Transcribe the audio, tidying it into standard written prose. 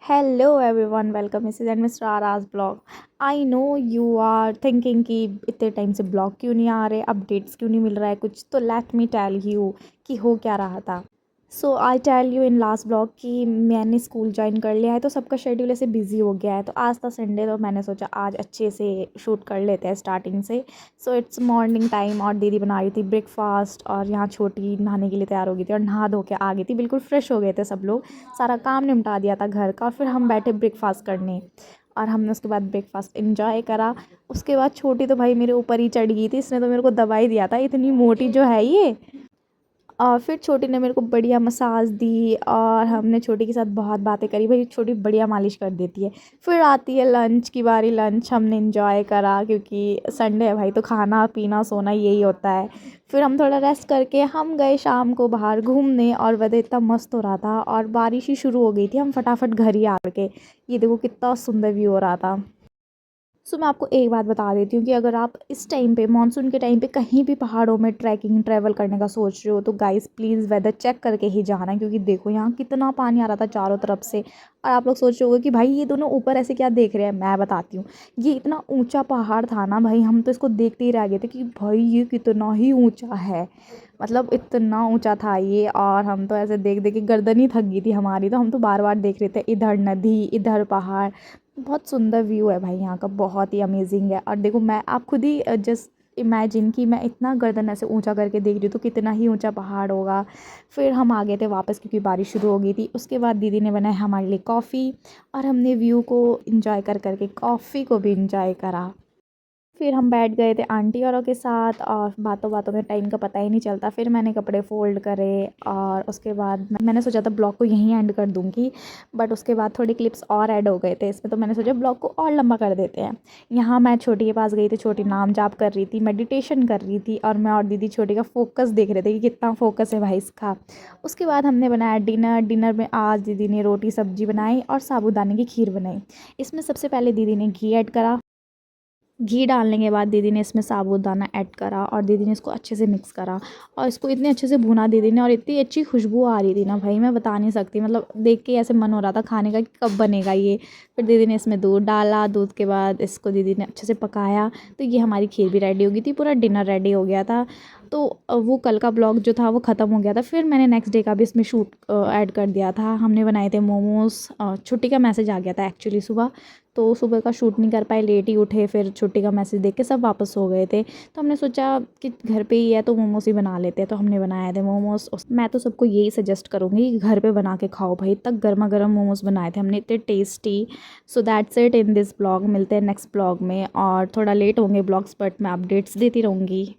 Hello everyone, welcome this is and mister आराज blog. I know you are thinking कि इतने time से blog क्यों नहीं आ रहे, अपडेट्स क्यों नहीं मिल रहा है कुछ। तो लेट मी टेल यू कि हो क्या रहा था। So I tell you in last blog कि मैंने स्कूल ज्वाइन कर लिया है, तो सबका शेड्यूल ऐसे बिजी हो गया है। तो आज था संडे, तो मैंने सोचा आज अच्छे से शूट कर लेते हैं स्टार्टिंग से। सो इट्स मॉर्निंग टाइम और दीदी बना रही थी ब्रेकफास्ट, और यहाँ छोटी नहाने के लिए तैयार हो गई थी और नहा धो के आ गई थी। बिल्कुल फ्रेश हो गए थे सब लोग, सारा काम निपटा दिया था घर का। और फिर हम बैठे ब्रेकफास्ट करने, और हमने उसके बाद ब्रेकफास्ट इन्जॉय करा। उसके बाद छोटी तो भाई मेरे ऊपर ही चढ़ गई थी, इसने तो मेरे को दबा ही दिया था, इतनी मोटी जो है ये। और फिर छोटी ने मेरे को बढ़िया मसाज दी, और हमने छोटी के साथ बहुत बातें करी। भाई छोटी बढ़िया मालिश कर देती है। फिर आती है लंच की बारी। लंच हमने इंजॉय करा, क्योंकि संडे है भाई, तो खाना पीना सोना यही होता है। फिर हम थोड़ा रेस्ट करके हम गए शाम को बाहर घूमने, और वेदर इतना मस्त हो रहा था और बारिश ही शुरू हो गई थी। हम फटाफट घर ही आ के, ये देखो कितना सुंदर व्यू हो रहा था। सो मैं आपको एक बात बता देती हूँ कि अगर आप इस टाइम पे मानसून के टाइम पे कहीं भी पहाड़ों में ट्रैकिंग ट्रैवल करने का सोच रहे हो, तो गाइस प्लीज़ वेदर चेक करके ही जाना, क्योंकि देखो यहाँ कितना पानी आ रहा था चारों तरफ से। और आप लोग सोच रहे होगे कि भाई ये दोनों ऊपर ऐसे क्या देख रहे हैं। मैं बताती हूँ, ये इतना ऊंचा पहाड़ था ना भाई, हम तो इसको देखते ही रह गए थे कि भाई ये कितना ही ऊंचा है। मतलब इतना ऊंचा था ये, और हम तो ऐसे देख देख के गर्दन ही थक गई थी हमारी। तो हम तो बार बार देख रहे थे, इधर नदी इधर पहाड़। बहुत सुंदर व्यू है भाई यहाँ का, बहुत ही अमेजिंग है। और देखो मैं, आप खुद ही जस्ट इमेजिन कि मैं इतना गर्दन ऐसे ऊंचा करके देख रही हूँ, तो कितना ही ऊंचा पहाड़ होगा। फिर हम आ गए थे वापस, क्योंकि बारिश शुरू हो गई थी। उसके बाद दीदी ने बनाया हमारे लिए कॉफ़ी, और हमने व्यू को इंजॉय कर करके कॉफ़ी को भी इंजॉय करा। फिर हम बैठ गए थे आंटी औरों के साथ, और बातों बातों में टाइम का पता ही नहीं चलता। फिर मैंने कपड़े फ़ोल्ड करे, और उसके बाद मैंने सोचा था ब्लॉग को यहीं एंड कर दूँगी, बट उसके बाद थोड़े क्लिप्स और ऐड हो गए थे इसमें, तो मैंने सोचा ब्लॉग को और लंबा कर देते हैं। यहाँ मैं छोटी के पास गई थी, छोटी नाम जाप कर रही थी, मेडिटेशन कर रही थी, और मैं और दीदी छोटी का फोकस देख रहे थे कि कितना फोकस है भाई इसका। उसके बाद हमने बनाया डिनर। डिनर में आज दीदी ने रोटी सब्जी बनाई और साबूदाने की खीर बनाई। इसमें सबसे पहले दीदी ने घी ऐड करा। घी डालने के बाद दीदी ने इसमें साबूदाना ऐड करा, और दीदी ने इसको अच्छे से मिक्स करा, और इसको इतने अच्छे से भुना दीदी ने, और इतनी अच्छी खुशबू आ रही थी ना भाई, मैं बता नहीं सकती। मतलब देख के ऐसे मन हो रहा था खाने का कि कब बनेगा ये। फिर दीदी ने इसमें दूध डाला, दूध के बाद इसको दीदी ने अच्छे से पकाया। तो ये हमारी खीर भी रेडी हो गई थी, पूरा डिनर रेडी हो गया था। तो वो कल का ब्लॉग जो था वो ख़त्म हो गया था। फिर मैंने नेक्स्ट डे का भी इसमें शूट ऐड कर दिया था। हमने बनाए थे मोमोज़। छुट्टी का मैसेज आ गया था एक्चुअली सुबह, तो सुबह का शूट नहीं कर पाए, लेट ही उठे। फिर छुट्टी का मैसेज देख के सब वापस हो गए थे, तो हमने सोचा कि घर पे ही है तो मोमोज ही बना लेते हैं। तो हमने बनाए थे मोमोज। मैं तो सबको यही सजेस्ट करूँगी कि घर पे बना के खाओ भाई, तक गर्मा गर्म मोमोज बनाए थे हमने, इतने tasty. So that's it in this blog. मिलते हैं नेक्स्ट ब्लॉग में, और थोड़ा लेट होंगे ब्लॉग्स, बट मैं अपडेट्स देती रहूँगी।